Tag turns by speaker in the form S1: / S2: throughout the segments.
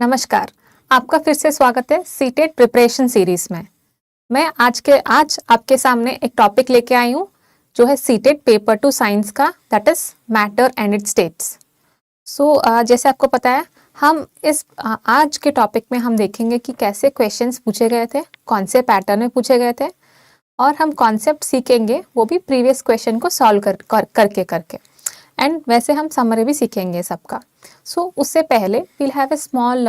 S1: नमस्कार, आपका फिर से स्वागत है सीटेट प्रिपरेशन सीरीज में। मैं आज आपके सामने एक टॉपिक लेके आई हूँ जो है सीटेट पेपर 2 साइंस का, that is matter and it's states. जैसे आपको पता है, हम इस आज के टॉपिक में हम देखेंगे कि कैसे क्वेश्चंस पूछे गए थे, कौन से पैटर्न में पूछे गए थे, और हम कॉन्सेप्ट सीखेंगे वो भी प्रीवियस क्वेश्चन को सॉल्व करके एंड वैसे हम समरी भी सीखेंगे सबका। उससे पहले we'll have a small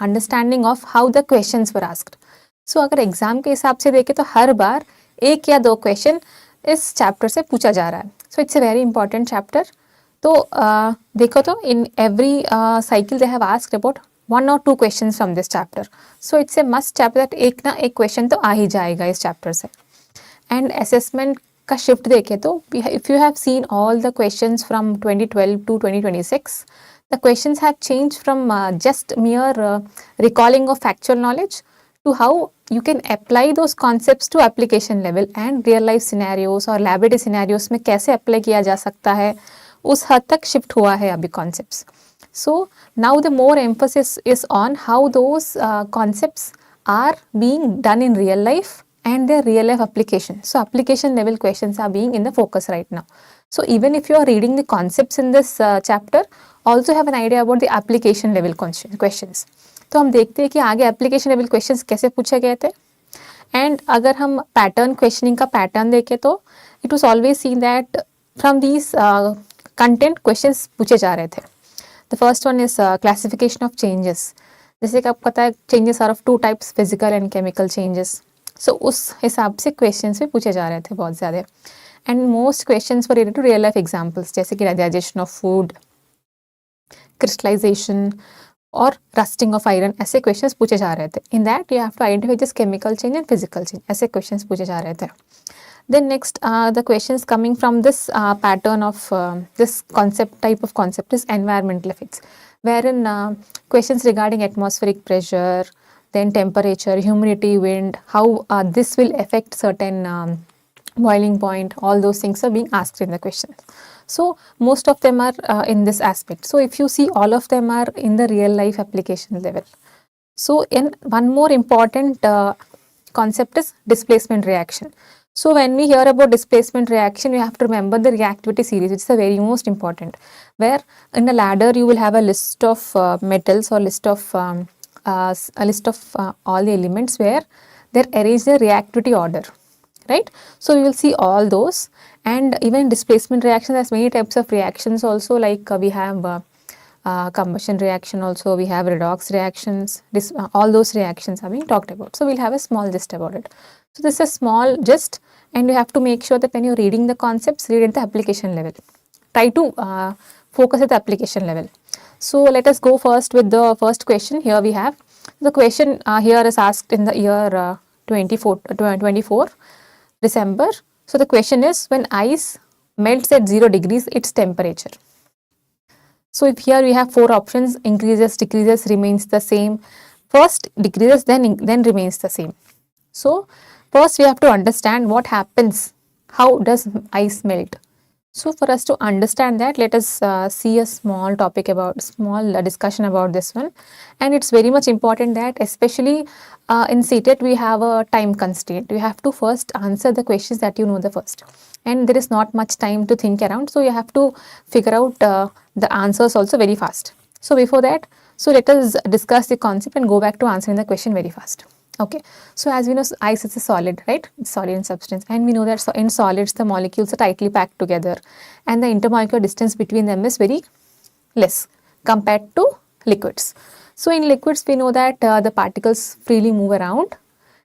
S1: understanding of how the questions were asked. अगर एग्जाम के हिसाब से देखें तो हर बार एक या दो क्वेश्चन इस चैप्टर से पूछा जा रहा है। It's a very important chapter. देखो तो in every cycle they have asked about 1 or 2 questions from this chapter. It's a must chapter that एक ना एक क्वेश्चन तो आ ही जाएगा इस चैप्टर से। एंड असेसमेंट का शिफ्ट देखें तो if you have seen all the questions from 2012 to 2026, the questions have changed from just mere recalling of factual knowledge to how you can apply those concepts to application level and real life scenarios और laboratory scenarios में कैसे apply किया जा सकता है, उस हद तक shift हुआ है अभी concepts. So now the more emphasis is on how those concepts are being done in real life and their real life application. So application level questions are being in the focus right now. So even if you are reading the concepts in this chapter, also have an idea about the application level questions. तो हम देखते हैं कि आगे application level questions कैसे पूछे गए थे। एंड अगर हम पैटर्न क्वेश्चनिंग का पैटर्न देखें तो it was always seen that from these content questions पूछे जा रहे थे। The first one is classification of changes. जैसे कि आपको पता है changes are of 2 types, physical and chemical changes. उस हिसाब से क्वेश्चंस भी पूछे जा रहे थे बहुत ज़्यादा। And most questions were related to real life examples, जैसे कि डाइजेशन ऑफ फूड, क्रिस्टलाइजेशन और रस्टिंग ऑफ आयरन, ऐसे क्वेश्चंस पूछे जा रहे थे। In that you have to identify this chemical change and physical change, ऐसे क्वेश्चंस पूछे जा रहे थे। Then next, the questions coming from this pattern of this type of concept is environmental effects, wherein questions regarding atmospheric pressure, then temperature, humidity, wind, how this will affect certain boiling point, all those things are being asked in the questions. So most of them are in this aspect. So if you see, all of them are in the real life application level. So in one more important concept is displacement reaction. So when we hear about displacement reaction, you have to remember the reactivity series, which is the very most important, where in a ladder you will have a list of metals or list of all the elements where they're arranged in reactivity order, right? So we will see all those. And even in displacement reaction, there's many types of reactions also, like we have combustion reaction also, we have redox reactions. All those reactions are being talked about. So we'll have a small gist about it. So this is a small gist, and you have to make sure that when you're reading the concepts, read at the application level. Try to focus at the application level. So let us go first with the first question. Here we have the question here is asked in the year 24 December. So the question is, when ice melts at 0 degrees, its temperature. So if here we have 4 options: increases, decreases, remains the same. First decreases, then remains the same. So first we have to understand what happens, how does ice melt. So for us to understand that, let us see a small discussion about this one. And it's very much important that, especially in CTET, we have a time constraint. You have to first answer the questions that you know the first, and there is not much time to think around, so you have to figure out the answers also very fast. So before that, so let us discuss the concept and go back to answering the question very fast. Okay, so as we know, ice is a solid, right? It's solid in substance, and we know that in solids the molecules are tightly packed together, and the intermolecular distance between them is very less compared to liquids. So in liquids, we know that the particles freely move around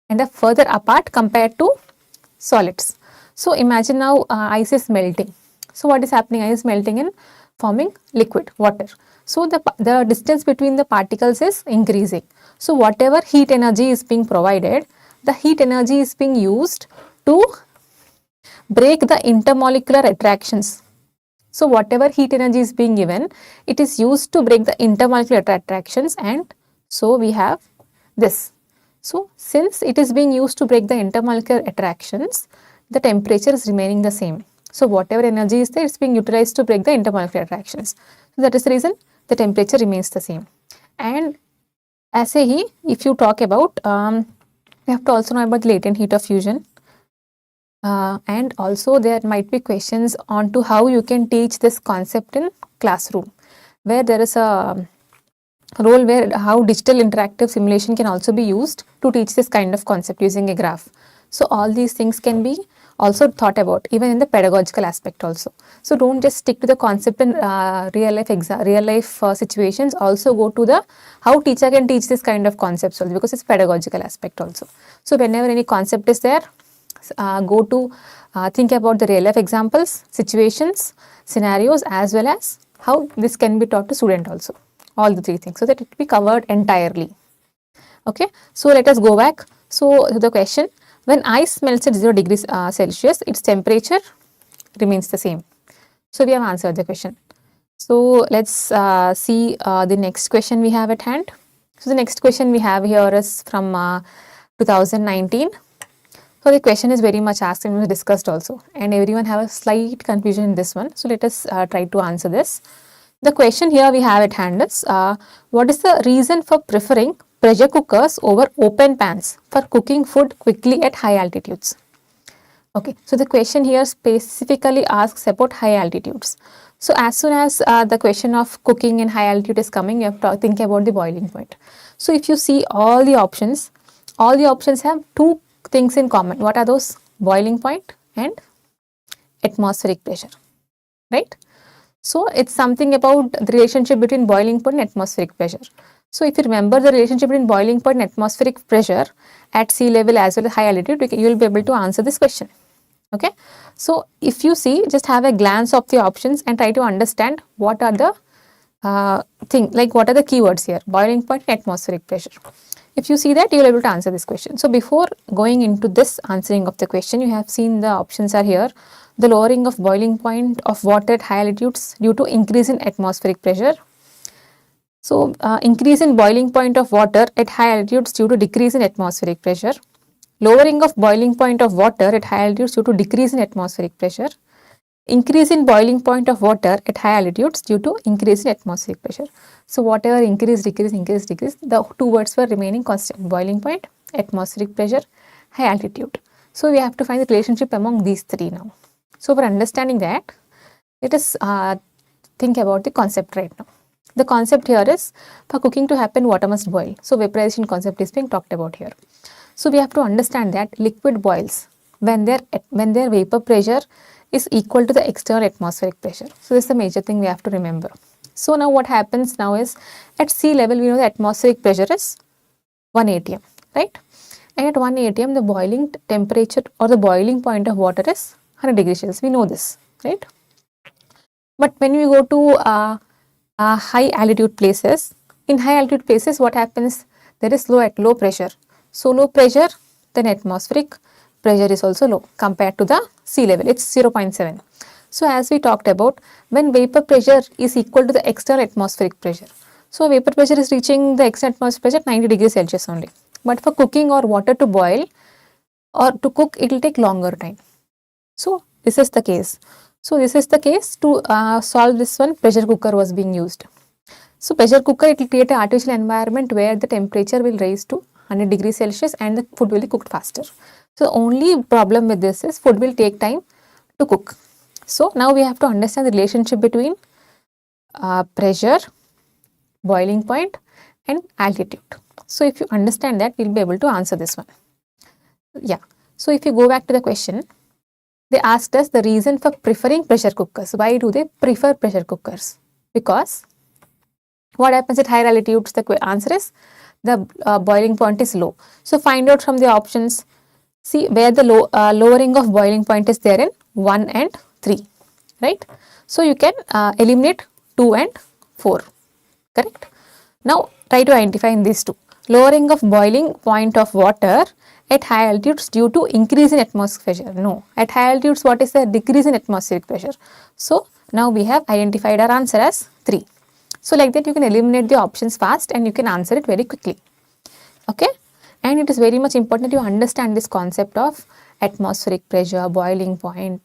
S1: and are further apart compared to solids. So imagine now ice is melting. So what is happening? Ice is melting and forming liquid, water. So the distance between the particles is increasing. So whatever heat energy is being provided, the heat energy is being used to break the intermolecular attractions. So whatever heat energy is being given, it is used to break the intermolecular attractions, and so we have this. So since it is being used to break the intermolecular attractions, the temperature is remaining the same. So whatever energy is there, it's being utilized to break the intermolecular attractions. So that is the reason the temperature remains the same. And ऐसे ही if you talk about we have to also know about the latent heat of fusion. And also there might be questions on to how you can teach this concept in classroom, where there is a role where how digital interactive simulation can also be used to teach this kind of concept using a graph. So all these things can be also thought about even in the pedagogical aspect also. So don't just stick to the concept in real life situations. Also go to the how teacher can teach this kind of concepts also, because it's pedagogical aspect also. So whenever any concept is there, go to think about the real life examples, situations, scenarios, as well as how this can be taught to student also. All the three things, so that it be covered entirely. Okay, so let us go back. So the question, when ice melts at 0 degrees Celsius, its temperature remains the same. So we have answered the question. So let's see the next question we have at hand. So the next question we have here is from 2019. So the question is very much asked and was discussed also, and everyone have a slight confusion in this one. So let us try to answer this. The question here we have at hand is, what is the reason for preferring pressure cookers over open pans for cooking food quickly at high altitudes? Okay, so the question here specifically asks about high altitudes. So as soon as the question of cooking in high altitude is coming, you have to think about the boiling point. So if you see all the options have two things in common. What are those? Boiling point and atmospheric pressure, right? So it's something about the relationship between boiling point and atmospheric pressure. So if you remember the relationship between boiling point and atmospheric pressure at sea level as well as high altitude, you will be able to answer this question. Okay, so if you see, just have a glance of the options and try to understand what are the what are the keywords here: boiling point and atmospheric pressure. If you see that, you will be able to answer this question. So before going into this answering of the question, you have seen the options are here. The lowering of boiling point of water at high altitudes due to increase in atmospheric pressure. So increase in boiling point of water at high altitudes due to decrease in atmospheric pressure. Lowering of boiling point of water at high altitudes due to decrease in atmospheric pressure. Increase in boiling point of water at high altitudes due to increase in atmospheric pressure. So whatever increase, decrease, the two words were remaining constant: boiling point, atmospheric pressure, high altitude. So we have to find the relationship among these three now. So for understanding that, let us think about the concept right now. The concept here is, for cooking to happen, water must boil. So vaporization concept is being talked about here. So we have to understand that liquid boils when their vapor pressure is equal to the external atmospheric pressure. So this is the major thing we have to remember. So now what happens now is, at sea level we know the atmospheric pressure is 1 atm, right? And at 1 atm the boiling temperature or the boiling point of water is 100 degrees Celsius. We know this, right? But when we go to high altitude places, in high altitude places what happens? There is low pressure. So low pressure, then atmospheric pressure is also low compared to the sea level. It's 0.7. So as we talked about, when vapor pressure is equal to the external atmospheric pressure. So vapor pressure is reaching the external atmospheric pressure 90 degrees Celsius only. But for cooking or water to boil or to cook, it will take longer time. So this is the case. So this is the case to solve this one. Pressure cooker was being used. So pressure cooker, it will create an artificial environment where the temperature will rise to 100 degrees Celsius and the food will be cooked faster. So the only problem with this is food will take time to cook. So now we have to understand the relationship between pressure, boiling point and altitude. So if you understand that, we'll be able to answer this one. Yeah. So if you go back to the question, they asked us the reason for preferring pressure cookers. Why do they prefer pressure cookers? Because what happens at higher altitudes? The answer is the boiling point is low. So find out from the options. See where the lowering of boiling point is there in 1 and 3, right? So you can eliminate 2 and 4, correct? Now try to identify in these two. Lowering of boiling point of water at high altitudes due to increase in atmospheric pressure. No, at high altitudes what is the decrease in atmospheric pressure? So now we have identified our answer as 3. So like that you can eliminate the options fast and you can answer it very quickly. Okay, and it is very much important that you understand this concept of atmospheric pressure, boiling point,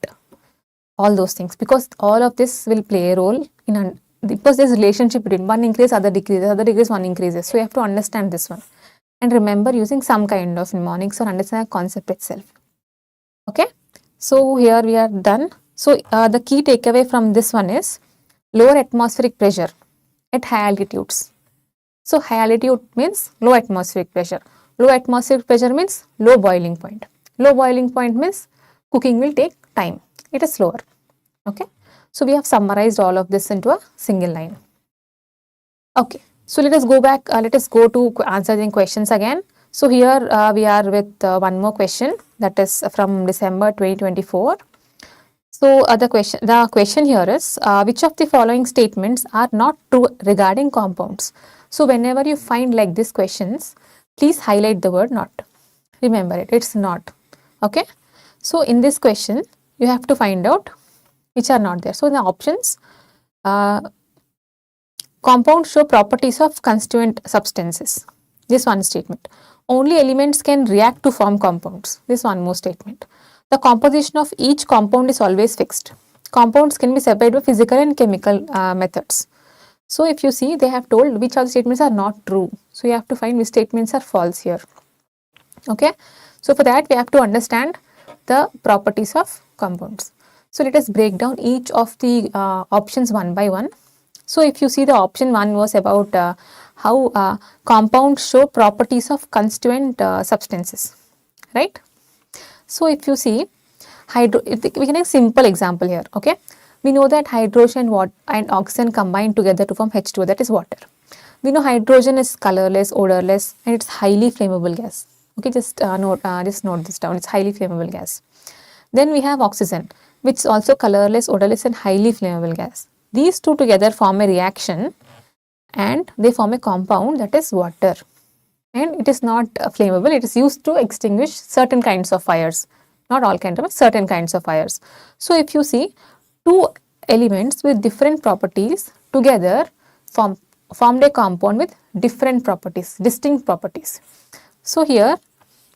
S1: all those things, because all of this will play a role in because there's relationship between one increase, other decreases, other decrease, one increases. So you have to understand this one. And remember using some kind of mnemonics or understand the concept itself. Okay. So here we are done. So the key takeaway from this one is lower atmospheric pressure at high altitudes. So high altitude means low atmospheric pressure. Low atmospheric pressure means low boiling point. Low boiling point means cooking will take time. It is slower. Okay. So we have summarized all of this into a single line. Okay. So let us go back. Let us go to answering questions again. So here we are with one more question that is from December 2024. So the question here is which of the following statements are not true regarding compounds? So whenever you find like these questions, please highlight the word not. Remember it, it's not. Okay. So in this question, you have to find out which are not there. So in the options, compounds show properties of constituent substances. This one statement. Only elements can react to form compounds. This one more statement. The composition of each compound is always fixed. Compounds can be separated by physical and chemical methods. So if you see, they have told which of the statements are not true. So you have to find which statements are false here. Okay. So for that, we have to understand the properties of compounds. So let us break down each of the options one by one. So if you see, the option 1 was about how compounds show properties of constituent substances, right? So if you see, we can take a simple example here, okay? We know that hydrogen and oxygen combine together to form H2O, that is water. We know hydrogen is colorless, odorless, and it's highly flammable gas. Okay, just note this down. It's highly flammable gas. Then we have oxygen, which is also colorless, odorless, and highly flammable gas. These two together form a reaction and they form a compound, that is water. And it is not flammable. It is used to extinguish certain kinds of fires. Not all kinds, but certain kinds of fires. So if you see, two elements with different properties together formed a compound with different properties, distinct properties. So here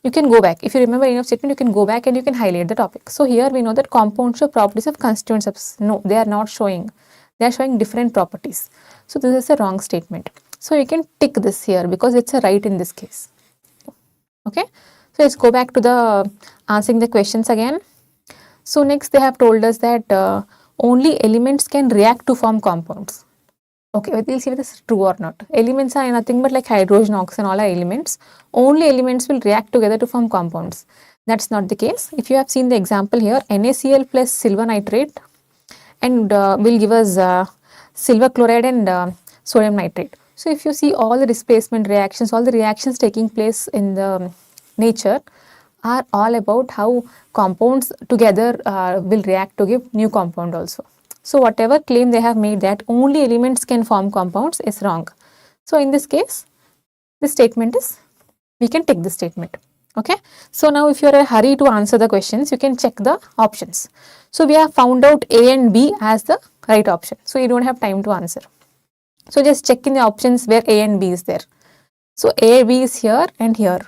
S1: you can go back. If you remember enough statement, you can go back and you can highlight the topic. So here we know that compounds show properties of constituent substances. No, they are not showing. They are showing different properties. So this is a wrong statement. So you can tick this here because it's a right in this case. Okay. So let's go back to the answering the questions again. So next they have told us that only elements can react to form compounds. Okay, we'll see whether it's true or not. Elements are nothing but like hydrogen, oxygen, all are elements. Only elements will react together to form compounds. That's not the case. If you have seen the example here, NaCl plus silver nitrate and will give us silver chloride and sodium nitrate. So if you see all the displacement reactions, all the reactions taking place in the nature are all about how compounds together will react to give new compound also. So whatever claim they have made that only elements can form compounds is wrong. So in this case, this statement is, we can take this statement. Okay. So now if you are in a hurry to answer the questions, you can check the options. So we have found out A and B as the right option. So you don't have time to answer. So just check in the options where A and B is there. So A, B is here and here.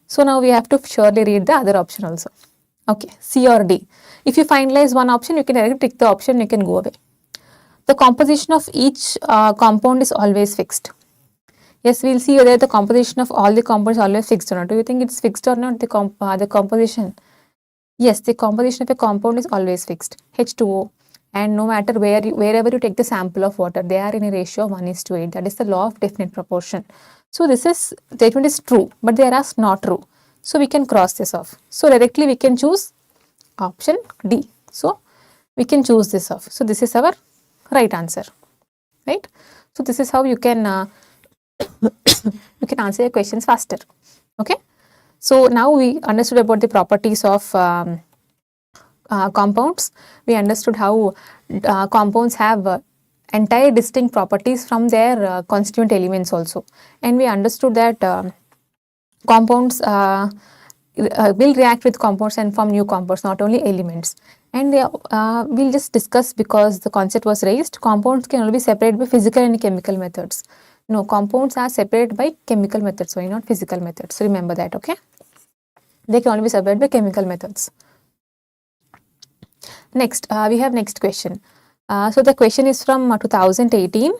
S1: So now we have to surely read the other option also. Okay, C or D. If you finalize one option, you can directly tick the option, you can go away. The composition of each compound is always fixed. Yes, we'll see whether the composition of all the compounds is always fixed or not. Do you think it's fixed or not, the composition? Yes, the composition of a compound is always fixed, H2O. And no matter wherever you take the sample of water, they are in a ratio of 1:8. That is the law of definite proportion. So this statement is true, but they are asked not true. So we can cross this off. So directly we can choose option D. So we can choose this off. So this is our right answer, right? So this is how you can you can answer your questions faster. Okay. So now we understood about the properties of compounds. We understood how compounds have entire distinct properties from their constituent elements also, and we understood that compounds will react with compounds and form new compounds, not only elements. And we'll just discuss, because the concept was raised, compounds can only be separated by physical and chemical methods. No, compounds are separated by chemical methods, why not physical methods? So remember that, okay? They can only be separated by chemical methods. Next, we have next question. So the question is from 2018.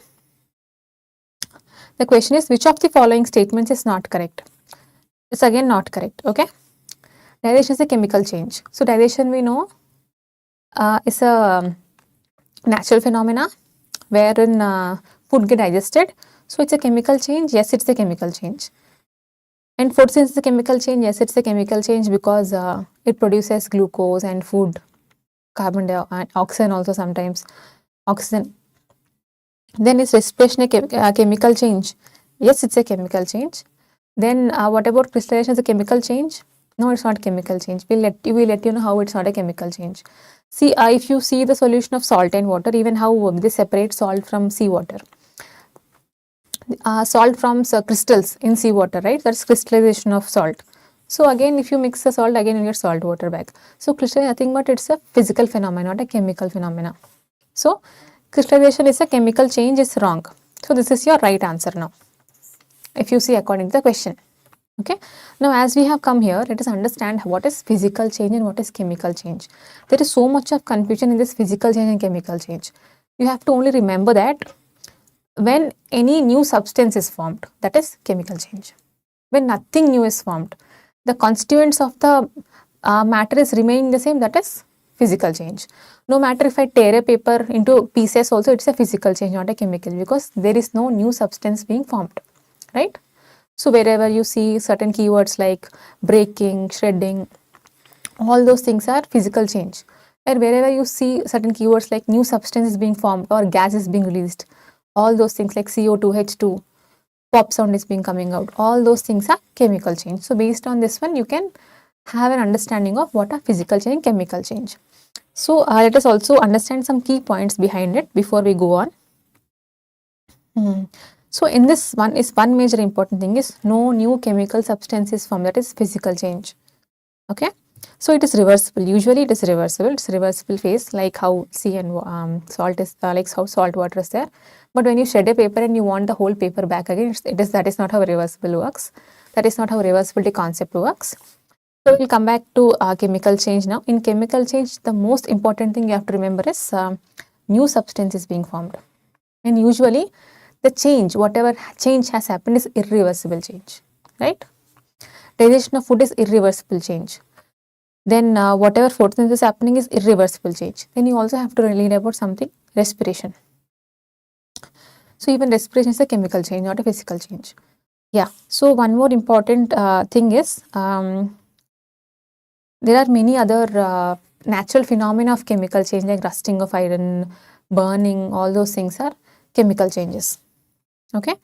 S1: The question is, which of the following statements is not correct? It's again not correct. Okay. Digestion is a chemical change. So digestion we know is a natural phenomena wherein food get digested. So it's a chemical change. Yes, it's a chemical change. And photosynthesis is a chemical change. Yes, it's a chemical change because it produces glucose and food, carbon dioxide, and oxygen also sometimes. Oxygen. Then is respiration a chemical change? Yes, it's a chemical change. Then what about crystallization is a chemical change? No, it's not chemical change. We'll let you know how it's not a chemical change. See, if you see the solution of salt and water, even how they separate salt from seawater. Salt forms crystals in seawater, right? That's crystallization of salt. So again, if you mix the salt, again you get salt water back. So crystallization, nothing but it's a physical phenomenon, not a chemical phenomena. So crystallization is a chemical change is wrong. So this is your right answer now, if you see according to the question. Okay. Now as we have come here, let us understand what is physical change and what is chemical change. There is so much of confusion in this physical change and chemical change. You have to only remember that when any new substance is formed, that is chemical change. When nothing new is formed, the constituents of the matter is remaining the same, that is physical change. No matter if I tear a paper into pieces also, it's a physical change, not a chemical, because there is no new substance being formed, right? So wherever you see certain keywords like breaking, shredding, all those things are physical change. And wherever you see certain keywords like new substance is being formed or gas is being released, all those things like CO2, H2, pop sound is being coming out, all those things are chemical change. So based on this one, you can have an understanding of what are physical change and chemical change. So let us also understand some key points behind it before we go on. So in this one major important thing is no new chemical substances formed, that is physical change. Okay. So it is reversible. Usually it is reversible. It's reversible phase, like how sea and salt is like how salt water is there. But when you shred a paper and you want the whole paper back again, that is not how reversible works. That is not how reversibility concept works. So we'll come back to chemical change now. In chemical change, the most important thing you have to remember is new substance is being formed. And usually the change, whatever change has happened is irreversible change, right? Digestion of food is irreversible change. Then whatever photosynthesis is happening is irreversible change. Then you also have to read about something, respiration. So even respiration is a chemical change, not a physical change. Yeah. So one more important thing is there are many other natural phenomena of chemical change like rusting of iron, burning, all those things are chemical changes. Okay.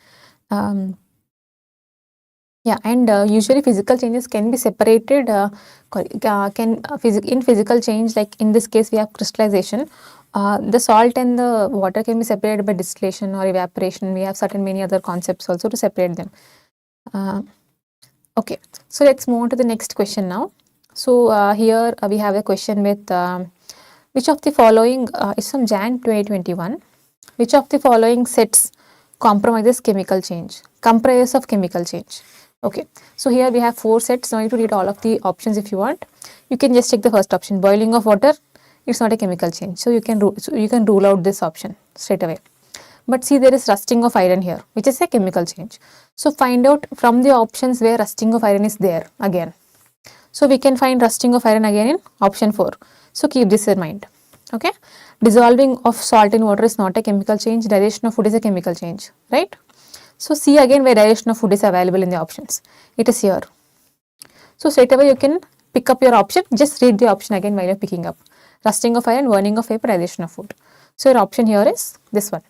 S1: Yeah, and usually physical changes can be separated. In physical change, like in this case, we have crystallization. The salt and the water can be separated by distillation or evaporation. We have certain many other concepts also to separate them. Okay, so let's move on to the next question now. So here we have a question with which of the following is from Jan 2021. Which of the following sets comprises chemical change? Comprises of chemical change. Okay, so here we have 4 sets. Now you need to read all of the options if you want. You can just take the first option. Boiling of water, it's not a chemical change. So you can rule out this option straight away. But see, there is rusting of iron here, which is a chemical change. So find out from the options where rusting of iron is there again. So we can find rusting of iron again in option 4. So keep this in mind. Okay. Dissolving of salt in water is not a chemical change. Digestion of food is a chemical change, right? So see again where digestion of food is available in the options. It is here. So straight away you can pick up your option. Just read the option again while you're picking up. Rusting of iron, burning of paper, digestion of food. So your option here is this one.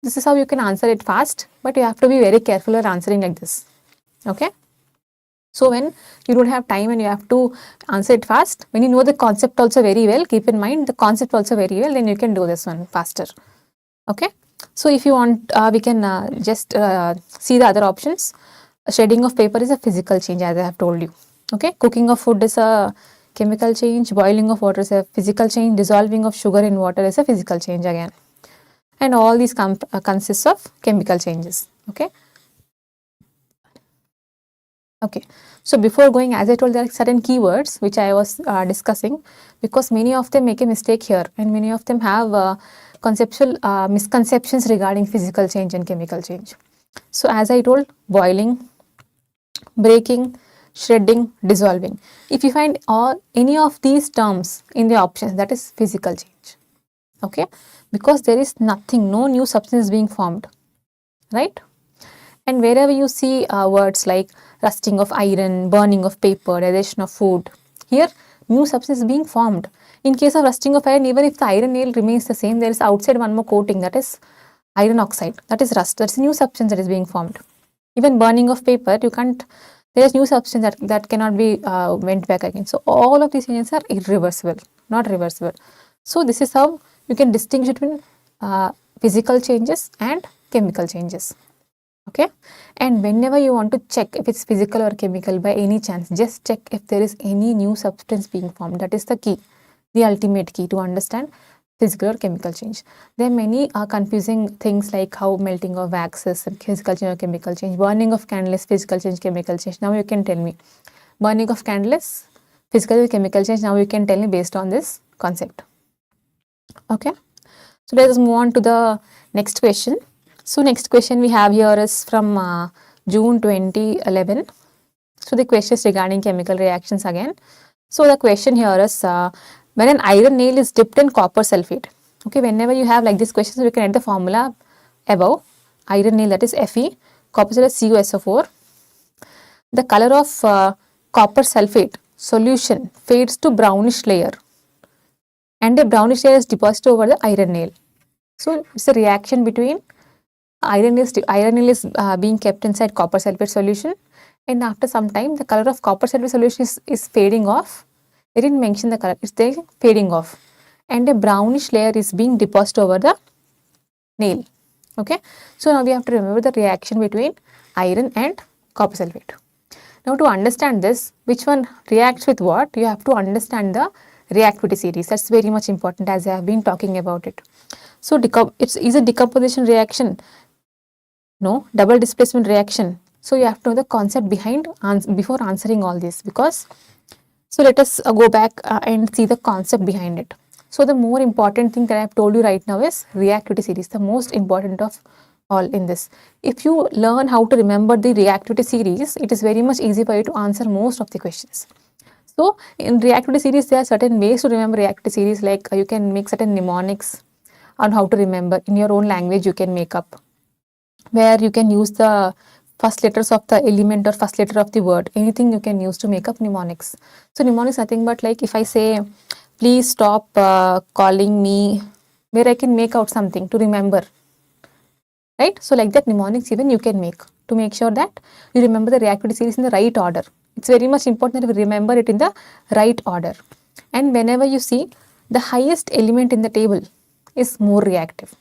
S1: This is how you can answer it fast, but you have to be very careful while answering like this. Okay. So when you don't have time and you have to answer it fast, when you know the concept also very well, keep in mind the concept also very well, then you can do this one faster. Okay. So if you want, we can just see the other options. Shredding of paper is a physical change, as I have told you. Okay. Cooking of food is a chemical change. Boiling of water is a physical change. Dissolving of sugar in water is a physical change again. And all these consist of chemical changes. Okay. Okay, so before going, as I told, there are certain keywords which I was discussing, because many of them make a mistake here and many of them have conceptual misconceptions regarding physical change and chemical change. So as I told, boiling, breaking, shredding, dissolving. If you find any of these terms in the options, that is physical change. Okay, because there is nothing, no new substance being formed, right? And wherever you see words like rusting of iron, burning of paper, digestion of food, here new substance is being formed. In case of rusting of iron, even if the iron nail remains the same, there is outside one more coating, that is iron oxide, that is rust, that's a new substance that is being formed. Even burning of paper, you can't, there is new substance that cannot be went back again. So all of these changes are irreversible, not reversible. So this is how you can distinguish between physical changes and chemical changes. Okay, and whenever you want to check if it's physical or chemical, by any chance, just check if there is any new substance being formed. That is the key, the ultimate key to understand physical or chemical change. There are many confusing things like how melting of waxes and physical change or chemical change, burning of candle is physical change, chemical change. Now you can tell me, burning of candle is physical or chemical change. Now you can tell me based on this concept. Okay, so let us move on to the next question. So next question we have here is from June 2011. So the question is regarding chemical reactions again. So the question here is when an iron nail is dipped in copper sulfate. Okay, whenever you have like this question, you can add the formula above. Iron nail, that is Fe, copper sulfate CuSO4. The color of copper sulfate solution fades to brownish layer and a brownish layer is deposited over the iron nail. So it's a reaction between iron nail is being kept inside copper sulfate solution, and after some time the color of copper sulfate solution is fading off. They didn't mention the color, it's there fading off, and a brownish layer is being deposited over the nail. Okay, so now we have to remember the reaction between iron and copper sulfate. Now to understand this, which one reacts with what, you have to understand the reactivity series. That's very much important, as I have been talking about it. So is a decomposition reaction? No. Double displacement reaction? So you have to know the concept behind before answering all this, because so let us go back and see the concept behind it. So the more important thing that I have told you right now is reactivity series, the most important of all in this. If you learn how to remember the reactivity series, it is very much easy for you to answer most of the questions. So in reactivity series, there are certain ways to remember reactivity series, like you can make certain mnemonics on how to remember. In your own language you can make up, where you can use the first letters of the element or first letter of the word, anything you can use to make up mnemonics. So mnemonics nothing but like if I say, please stop calling me, where I can make out something to remember, right? So like that mnemonics even you can make to make sure that you remember the reactivity series in the right order. It's very much important that we remember it in the right order. And whenever you see the highest element in the table is more reactive,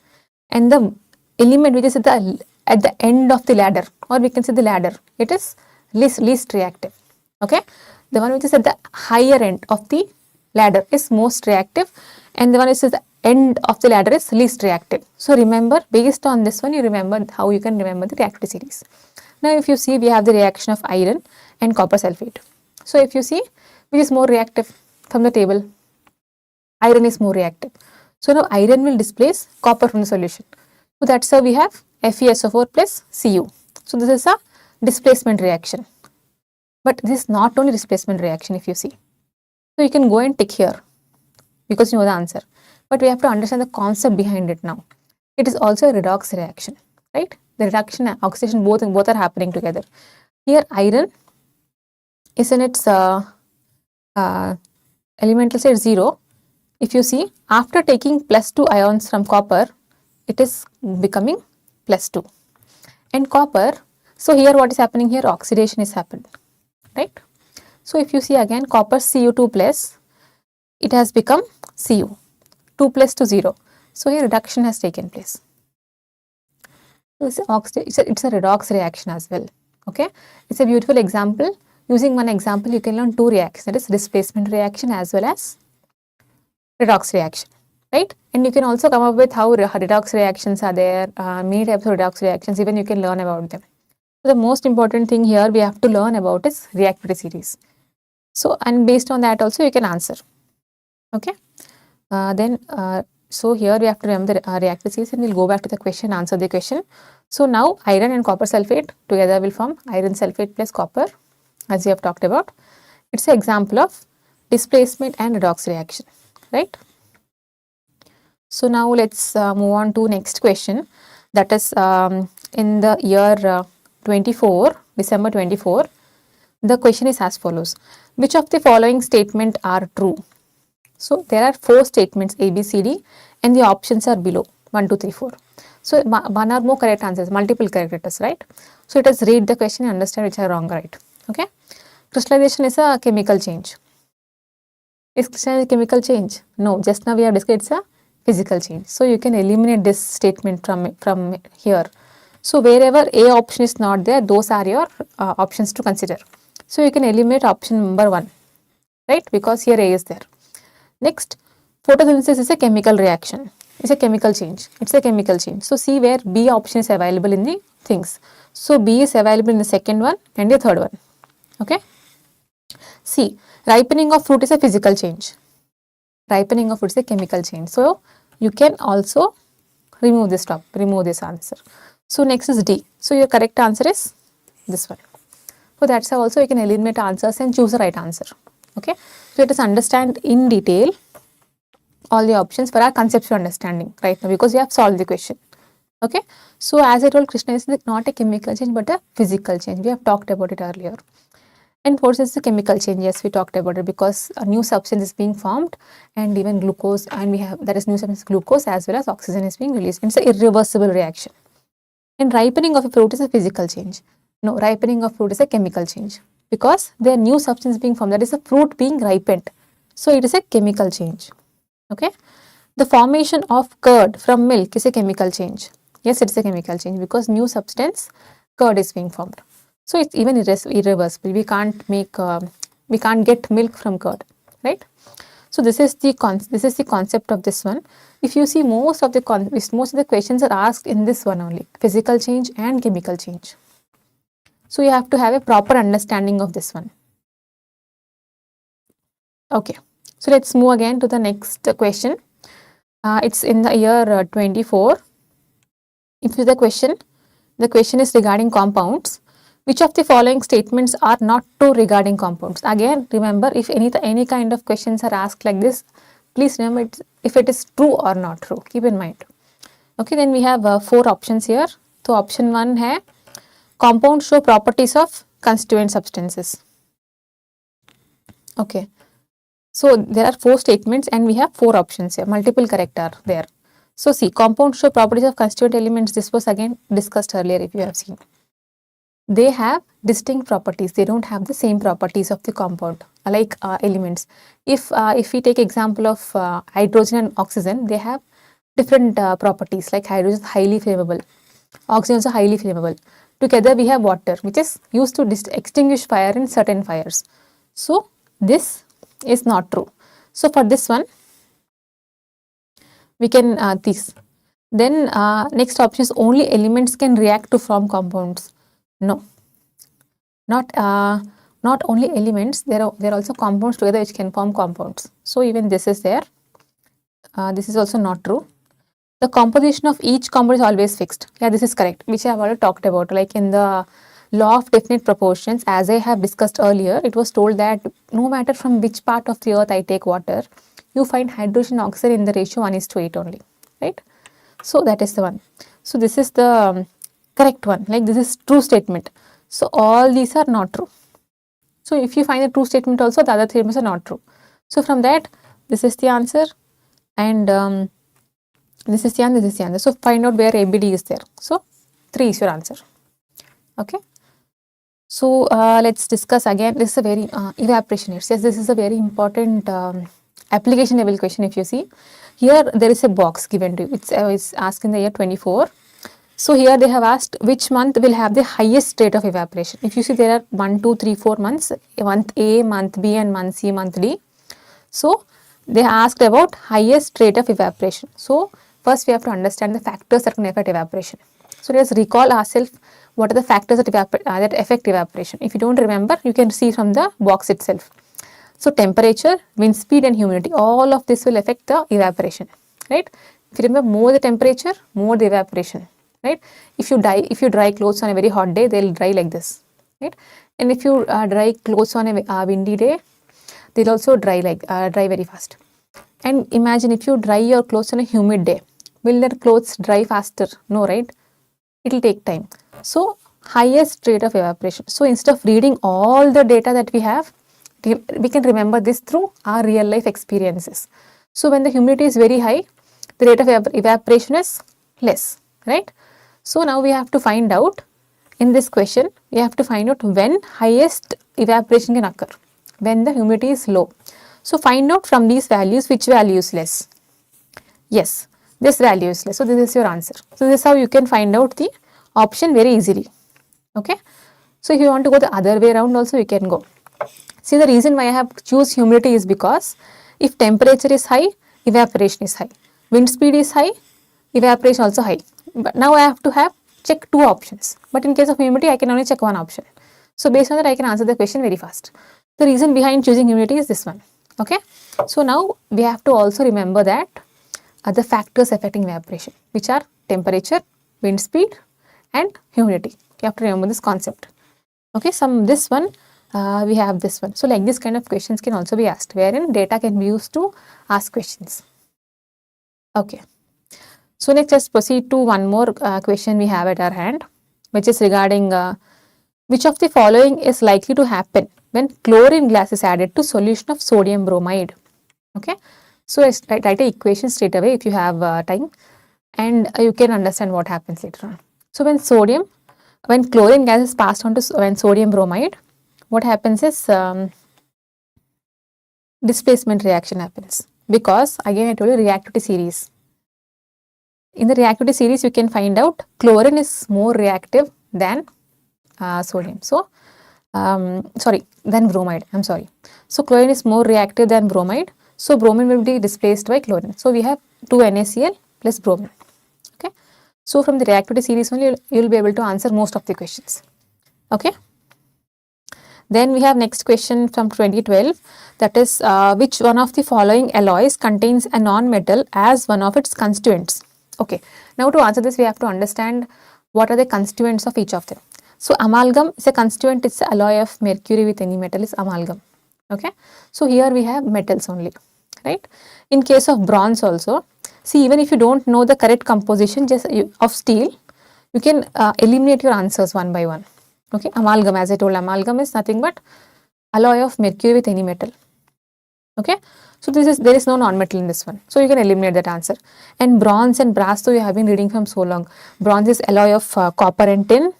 S1: and the element which is at the end of the ladder, or we can say the ladder, it is least reactive. Okay, the one which is at the higher end of the ladder is most reactive, and the one which is at the end of the ladder is least reactive. So remember, based on this one, you remember how you can remember the reactivity series. Now if you see, we have the reaction of iron and copper sulfate. So if you see, which is more reactive from the table, iron is more reactive. So now iron will displace copper from the solution. So that's how we have FeSO4 plus Cu. So this is a displacement reaction. But this is not only displacement reaction, if you see. So you can go and tick here because you know the answer. But we have to understand the concept behind it now. It is also a redox reaction, right? The reduction and oxidation both are happening together. Here iron is in its elemental state 0. If you see, after taking +2 ions from copper, it is becoming +2. And copper, so here what is happening here? Oxidation is happening, right? So if you see again, copper Cu2 plus, it has become Cu, 2 plus to 0. So here reduction has taken place. So it's a redox reaction as well. Okay, it's a beautiful example. Using one example, you can learn two reactions, that is displacement reaction as well as redox reaction, right? And you can also come up with how redox reactions are there, many types of redox reactions, even you can learn about them. The most important thing here we have to learn about is reactivity series. So, and based on that also you can answer. Okay. So here we have to remember the reactivity series, and we'll go back to the question, answer the question. So now iron and copper sulfate together will form iron sulfate plus copper, as we have talked about. It's an example of displacement and redox reaction, right? So now let's move on to next question, that is in the year 24, December 24, the question is as follows. Which of the following statement are true? So there are 4 statements A, B, C, D, and the options are below 1, 2, 3, 4. So one or more correct answers, multiple correct letters, right? So let us read the question and understand which are wrong or right. Okay. Crystallization is a chemical change. Is crystallization a chemical change? No. Just now we have discussed it's a physical change. So you can eliminate this statement from here. So wherever A option is not there, those are your options to consider. So you can eliminate option number 1, right? Because here A is there. Next, photosynthesis is a chemical reaction. It's a chemical change. It's a chemical change. So see where B option is available in the things. So B is available in the second one and the third one. Okay. C, ripening of fruit is a physical change. Ripening of fruit is a chemical change. So you can also remove this answer. So next is D. So your correct answer is this one. So that's how also you can eliminate answers and choose the right answer. Okay. So let us understand in detail all the options for our conceptual understanding right now, because we have solved the question. Okay. So as I told, crystallization is not a chemical change but a physical change. We have talked about it earlier. And what is the chemical change? Yes, we talked about it, because a new substance is being formed, and even glucose, and we have that is new substance glucose as well as oxygen is being released. It's an irreversible reaction. And ripening of a fruit is a physical change. No, ripening of fruit is a chemical change, because there are new substance being formed, that is a fruit being ripened. So it is a chemical change. Okay. The formation of curd from milk is a chemical change. Yes, it is a chemical change, because new substance curd is being formed. So it's even irreversible. We can't get milk from curd, right? So this is the concept of this one. If you see, most of the questions are asked in this one only, physical change and chemical change. So you have to have a proper understanding of this one. Okay. So let's move again to the next question. It's in the year 24. If the question is regarding compounds. Which of the following statements are not true regarding compounds? Again, remember, if any kind of questions are asked like this, please remember if it is true or not true. Keep in mind. Okay, then we have 4 options here. So option 1 है compounds show properties of constituent substances. Okay. So there are 4 statements and we have 4 options here. Multiple correct are there. So see, compounds show properties of constituent elements. This was again discussed earlier if you have seen. They have distinct properties. They don't have the same properties of the compound like elements. If we take example of hydrogen and oxygen, they have different properties. Like hydrogen is highly flammable, oxygen is highly flammable. Together we have water, which is used to extinguish fire in certain fires. So this is not true. So for this one, we can this. Then next option is only elements can react to form compounds. No, not only elements. There are also compounds together which can form compounds. So even this is there. This is also not true. The composition of each compound is always fixed. Yeah, this is correct, which I have already talked about. Like in the law of definite proportions, as I have discussed earlier, it was told that no matter from which part of the earth I take water, you find hydrogen and oxygen in the ratio 1:8 only, right? So that is the one. So this is the correct one. Like this is true statement. So all these are not true. So if you find a true statement also, the other 3 statements are not true. So from that, this is the answer, and this is the answer, this is the answer. So find out where ABD is there. So 3 is your answer. Okay. So let's discuss again. This is a very evaporation. It says this is a very important application level question. If you see here, there is a box given to you. It's asked in the year 24. So here they have asked which month will have the highest rate of evaporation. If you see, there are 1, 2, 3, 4 months, month A, month B, and month C, month D. So they asked about highest rate of evaporation. So first we have to understand the factors that can affect evaporation. So let's recall ourselves what are the factors that affect evaporation? If you don't remember, you can see from the box itself. So temperature, wind speed and humidity, all of this will affect the evaporation, right? If you remember, more the temperature, more the evaporation, right? If you dry clothes on a very hot day, they'll dry like this, right? And if you dry clothes on a windy day, they'll also dry very fast. And imagine if you dry your clothes on a humid day, will their clothes dry faster? No, right? It will take time. So highest rate of evaporation. So instead of reading all the data that we have, we can remember this through our real life experiences. So when the humidity is very high, the rate of evaporation is less, right? So now we have to find out, in this question, we have to find out when highest evaporation can occur, when the humidity is low. So find out from these values which value is less. Yes, this value is less. So this is your answer. So this is how you can find out the option very easily. Okay. So if you want to go the other way around also, you can go. See, the reason why I have choose humidity is because if temperature is high, evaporation is high. Wind speed is high, evaporation also high. But now I have to check two options. But in case of humidity, I can only check one option. So based on that, I can answer the question very fast. The reason behind choosing humidity is this one. Okay. So now we have to also remember that the factors affecting evaporation, which are temperature, wind speed and humidity. You have to remember this concept. Okay. This one. We have this one. So like this kind of questions can also be asked, wherein data can be used to ask questions. Okay. So next, let's proceed to one more question we have at our hand, which is regarding which of the following is likely to happen when chlorine gas is added to solution of sodium bromide. Okay. So let's write an equation straight away if you have time, and you can understand what happens later on. So when chlorine gas is passed on to sodium bromide, what happens is displacement reaction happens, because again I told you reactivity series. In the reactivity series, you can find out chlorine is more reactive than sodium. So than bromide. I'm sorry. So chlorine is more reactive than bromide. So bromine will be displaced by chlorine. So we have 2 NaCl plus bromine. Okay. So from the reactivity series only, you will be able to answer most of the questions. Okay. Then we have next question from 2012, that is which one of the following alloys contains a non-metal as one of its constituents? Okay, now to answer this we have to understand what are the constituents of each of them. So amalgam is a constituent, it's the alloy of mercury with any metal is amalgam. Okay, so here we have metals only, right? In case of bronze also, see, even if you don't know the correct composition of steel, you can eliminate your answers one by one. Okay, amalgam, as I told, amalgam is nothing but alloy of mercury with any metal. Okay, so there is no non-metal in this one, so you can eliminate that answer. And bronze and brass, so you have been reading from so long. Bronze is alloy of copper and tin,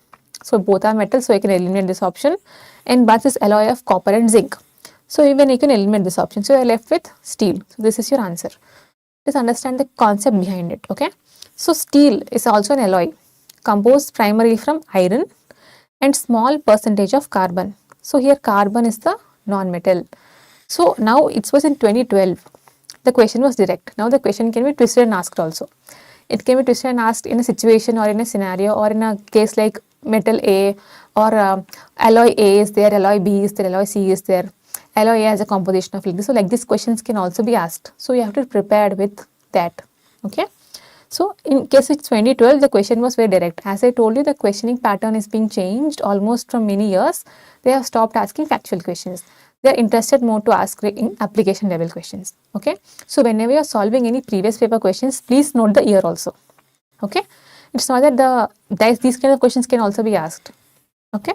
S1: so both are metals, so you can eliminate this option. And brass is alloy of copper and zinc, so even you can eliminate this option. So you are left with steel. So this is your answer. Just understand the concept behind it. Okay, so steel is also an alloy composed primarily from iron and small percentage of carbon. So here carbon is the non-metal. So now it was in 2012. The question was direct. Now the question can be twisted and asked also. It can be twisted and asked in a situation or in a scenario or in a case like metal A or alloy A is there, alloy B is there, alloy C is there. Alloy A has a composition of like this. So like these questions can also be asked. So you have to be prepared with that. Okay. So in case it's 2012, the question was very direct. As I told you, the questioning pattern is being changed almost from many years. They have stopped asking factual questions. They are interested more to ask in application level questions. Okay. So whenever you are solving any previous paper questions, please note the year also. Okay. It's not that these kind of questions can also be asked. Okay.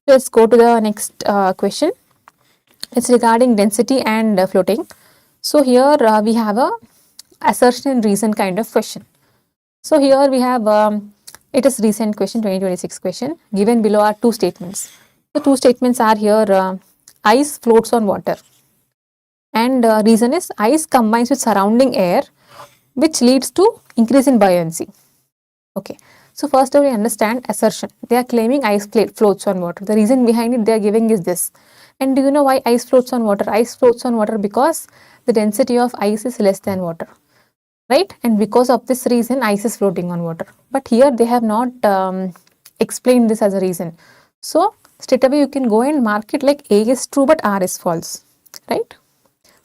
S1: Let's go to the next question. It's regarding density and floating. So here we have a assertion and reason kind of question. So here we have it is recent question, 2026 question. Given below are two statements. The two statements are here, ice floats on water, and reason is ice combines with surrounding air, which leads to increase in buoyancy. Okay, so first we understand assertion. They are claiming ice floats on water. The reason behind it they are giving is this. And do you know why ice floats on water? Ice floats on water because the density of ice is less than water, right? And because of this reason ice is floating on water. But here they have not explain this as a reason. So straight away you can go and mark it like A is true but R is false, right?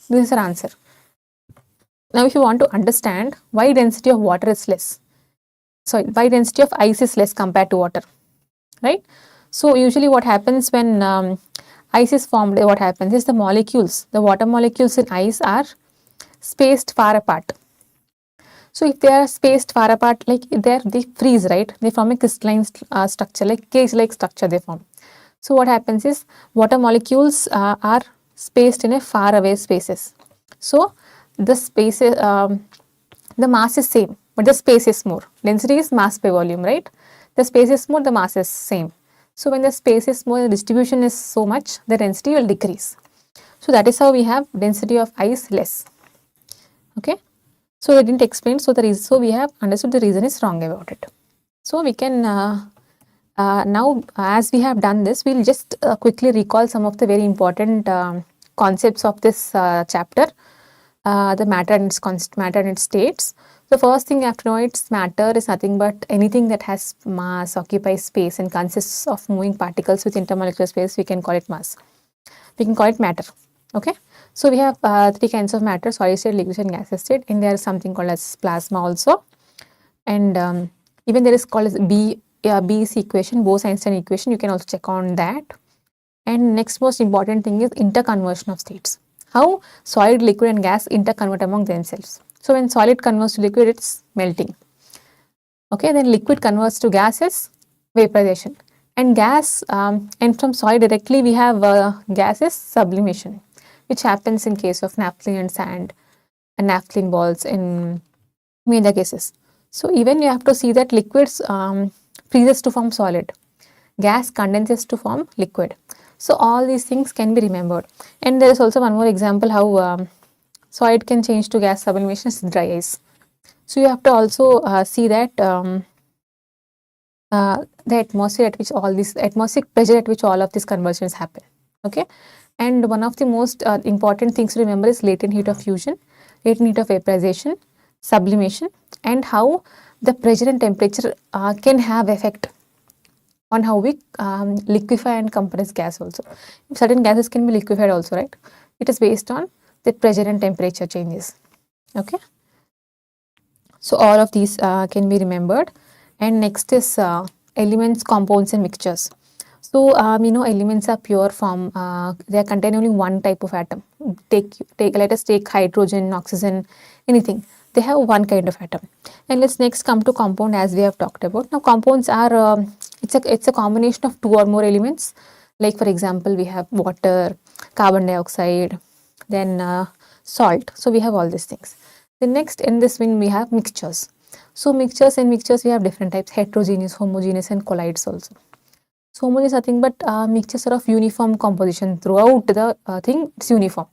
S1: This is our answer. Now if you want to understand why density of water is less, sorry, why density of ice is less compared to water, right? So usually what happens when ice is formed, what happens is the water molecules in ice are spaced far apart. So if they are spaced far apart, like they freeze, right? They form a crystalline structure, like cage-like structure they form. So what happens is water molecules are spaced in a far away spaces. So the spaces, the mass is same, but the space is more. Density is mass by volume, right? The space is more, the mass is same. So when the space is more, the distribution is so much, the density will decrease. So that is how we have density of ice less. Okay. So they didn't explain. So we have understood the reason is wrong about it. So we can now, as we have done this, we'll just quickly recall some of the very important concepts of this chapter. The matter and its states. The first thing you have to know, its matter is nothing but anything that has mass, occupies space, and consists of moving particles with intermolecular space. We can call it mass. We can call it matter. Okay. So we have three kinds of matter: solid state, liquid state, and gaseous state. And there is something called as plasma also. And even there is called as B's equation, Bose-Einstein equation. You can also check on that. And next most important thing is interconversion of states. How solid, liquid and gas interconvert among themselves. So when solid converts to liquid, it's melting. Okay, then liquid converts to gas is vaporization. And gas, and from solid directly we have gas is sublimation, which happens in case of naphthalene and sand and naphthalene balls in many cases. So even you have to see that liquids freezes to form solid. Gas condenses to form liquid. So all these things can be remembered. And there is also one more example how solid can change to gas sublimation is dry ice. So you have to also see that the atmosphere at which all this atmospheric pressure at which all of these conversions happen. Okay. And one of the most important things to remember is latent heat of fusion, latent heat of vaporization, sublimation, and how the pressure and temperature can have effect on how we liquefy and compress gas also. Certain gases can be liquefied also, right? It is based on the pressure and temperature changes. Okay. So all of these can be remembered. And next is elements, compounds and mixtures. So we know elements are pure form. They contain only one type of atom. Let us take hydrogen, oxygen, anything. They have one kind of atom. And let's next come to compound, as we have talked about. Now compounds are it's a combination of two or more elements. Like for example, we have water, carbon dioxide, then salt. So we have all these things. The next in this wing we have mixtures. So mixtures we have different types: heterogeneous, homogeneous, and colloids also. So homogeneous is nothing but mixtures are of uniform composition throughout the thing. It's uniform.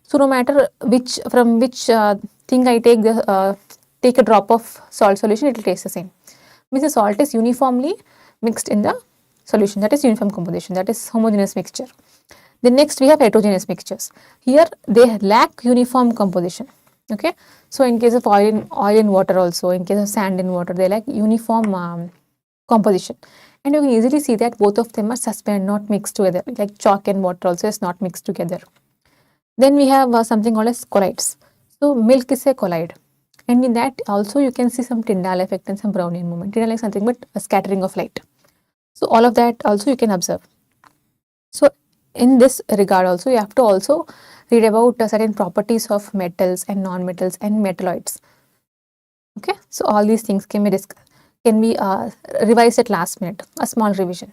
S1: So no matter from which thing I take a drop of salt solution, it will taste the same. Means the salt is uniformly mixed in the solution. That is uniform composition. That is homogeneous mixture. Then next we have heterogeneous mixtures. Here they lack uniform composition. Okay. So in case of oil in water also, in case of sand in water, they lack uniform composition. And you can easily see that both of them are suspended, not mixed together. Like chalk and water also is not mixed together. Then we have something called as colloids. So milk is a colloid. And in that also you can see some Tyndall effect and some Brownian movement. Tyndall is something but a scattering of light. So all of that also you can observe. So in this regard also you have to also read about certain properties of metals and non-metals and metalloids. Okay. So all these things can be revised at last minute, a small revision.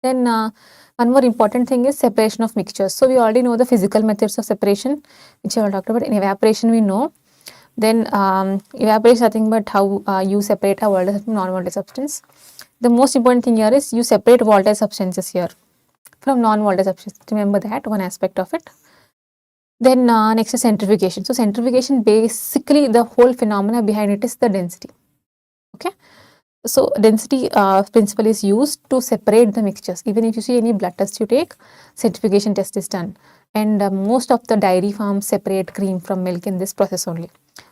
S1: Then one more important thing is separation of mixtures. So we already know the physical methods of separation, which I will talk about. In evaporation we know. Then evaporation is nothing but how you separate a volatile from non-volatile substance. The most important thing here is you separate volatile substances here from non-volatile substances. Remember that one aspect of it. Then next is centrifugation. So centrifugation, basically the whole phenomena behind it is the density. Okay. So density principle is used to separate the mixtures. Even if you see any blood test you take, centrifugation test is done. And most of the dairy farms separate cream from milk in this process only.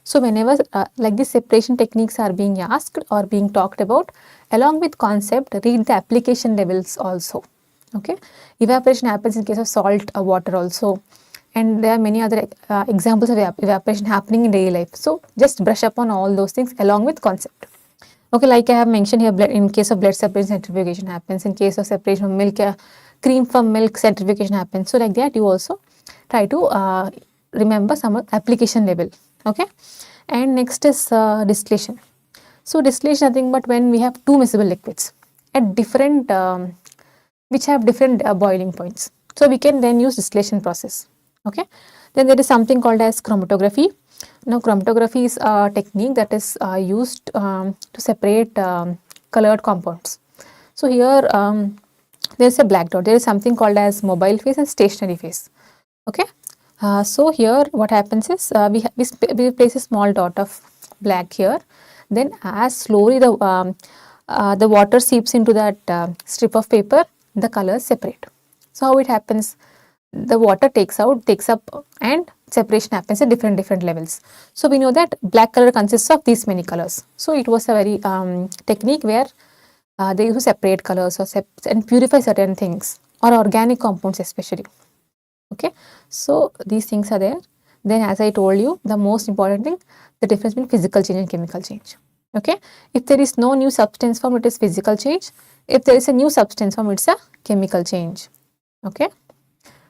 S1: So whenever like these separation techniques are being asked or being talked about, along with concept, read the application levels also. Okay, evaporation happens in case of salt or water also, and there are many other examples of evaporation happening in daily life. So just brush up on all those things along with concept. Okay, like I have mentioned here, blood, in case of blood separation, centrifugation happens. In case of separation of milk, cream from milk, centrifugation happens. So like that, you also try to remember some application level. Okay, and next is distillation. So distillation nothing but when we have two miscible liquids at different which have different boiling points. So we can then use distillation process. Okay. Then there is something called as chromatography. Now chromatography is a technique that is used to separate colored compounds. So here there is a black dot. There is something called as mobile phase and stationary phase. Okay. So here what happens is we place a small dot of black here. Then as slowly the water seeps into that strip of paper, the colors separate. So how it happens? The water takes up and separation happens at different levels. So we know that black color consists of these many colors. So it was a very technique where they used to separate colors or and purify certain things or organic compounds especially. Okay, so these things are there. Then as I told you, the most important thing, the difference between physical change and chemical change. Okay, if there is no new substance form, it is physical change. If there is a new substance form, it's a chemical change. Okay,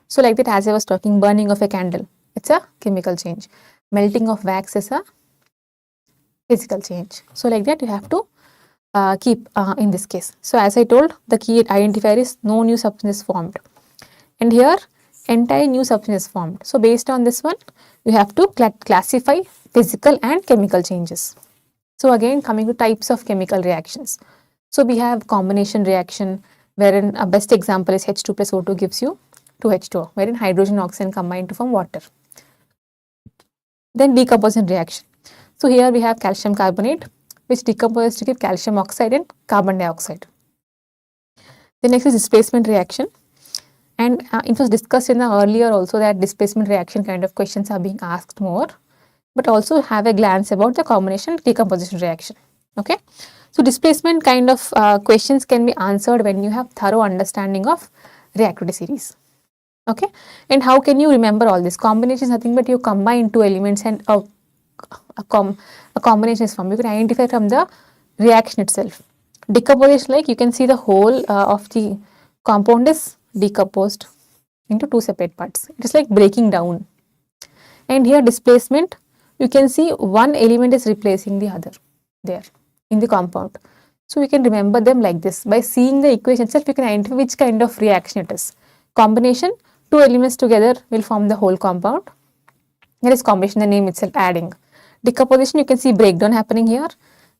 S1: so like that, as I was talking, burning of a candle, it's a chemical change. Melting of wax is a physical change. So like that, you have to keep in this case. So as I told, the key identifier is no new substance is formed. And here entire new substance is formed. So based on this one, you have to classify physical and chemical changes. So again, coming to types of chemical reactions. So we have combination reaction, wherein a best example is H2 plus O2 gives you 2H2O, wherein hydrogen and oxygen combine to form water. Then decomposition reaction. So here we have calcium carbonate, which decomposes to give calcium oxide and carbon dioxide. The next is displacement reaction. And it was discussed in the earlier also that displacement reaction kind of questions are being asked more, but also have a glance about the combination decomposition reaction. Okay, so displacement kind of questions can be answered when you have thorough understanding of reactivity series. Okay, and how can you remember all this? Combination is nothing but you combine two elements and a combination is formed. You can identify from the reaction itself. Decomposition, like you can see the whole of the compound is decomposed into two separate parts. It is like breaking down. And here displacement, you can see one element is replacing the other there in the compound. So we can remember them like this. By seeing the equation itself, you can identify which kind of reaction it is. Combination, two elements together will form the whole compound. There is combination, the name itself adding. Decomposition, you can see breakdown happening here.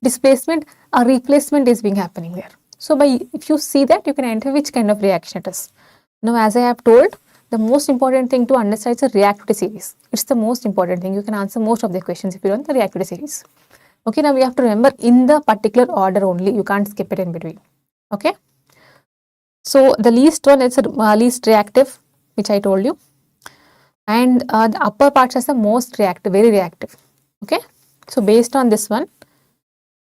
S1: Displacement, a replacement is being happening there. So if you see that, you can identify which kind of reaction it is. Now as I have told, the most important thing to understand is the reactivity series. It's the most important thing. You can answer most of the questions if you learn the reactivity series. Okay, now we have to remember in the particular order only. You can't skip it in between. Okay. So the least one is least reactive, which I told you. And the upper parts are the most reactive, very reactive. Okay. So based on this one,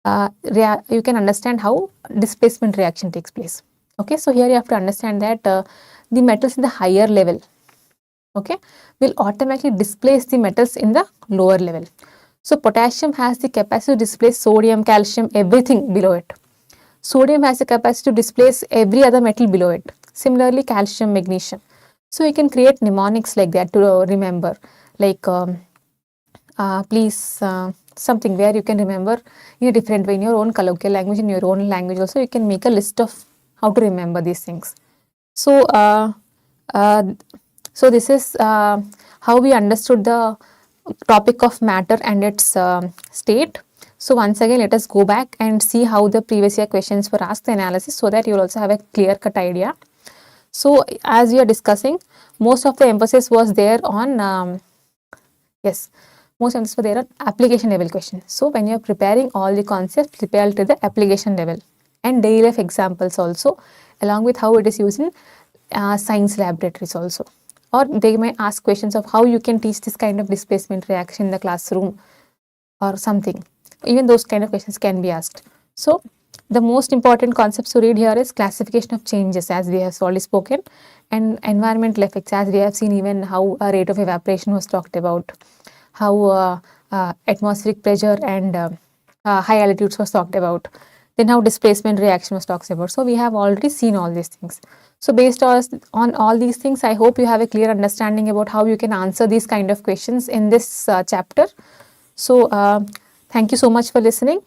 S1: you can understand how displacement reaction takes place. Okay, so here you have to understand that the metals in the higher level, okay, will automatically displace the metals in the lower level. So potassium has the capacity to displace sodium, calcium, everything below it. Sodium has the capacity to displace every other metal below it. Similarly, calcium, magnesium. So you can create mnemonics like that to remember, like please something where you can remember in a different way in your own colloquial language, in your own language also. You can make a list of how to remember these things. So, so this is how we understood the topic of matter and its state. So once again, let us go back and see how the previous year questions were asked, the analysis, so that you will also have a clear-cut idea. So as we are discussing, most of the emphasis was there on, yes, most emphasis were there on application level question. So when you are preparing all the concepts, prepare to the application level and daily life examples also, along with how it is used in science laboratories also. Or they may ask questions of how you can teach this kind of displacement reaction in the classroom. or something. Even those kind of questions can be asked. So the most important concepts to read here is classification of changes, as we have already spoken, and environmental effects, as we have seen even how a rate of evaporation was talked about, how atmospheric pressure and high altitudes was talked about, then how displacement reaction was talked about. So we have already seen all these things. So based on all these things, I hope you have a clear understanding about how you can answer these kind of questions in this chapter. So thank you so much for listening,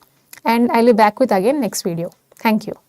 S1: and I'll be back with again next video. Thank you.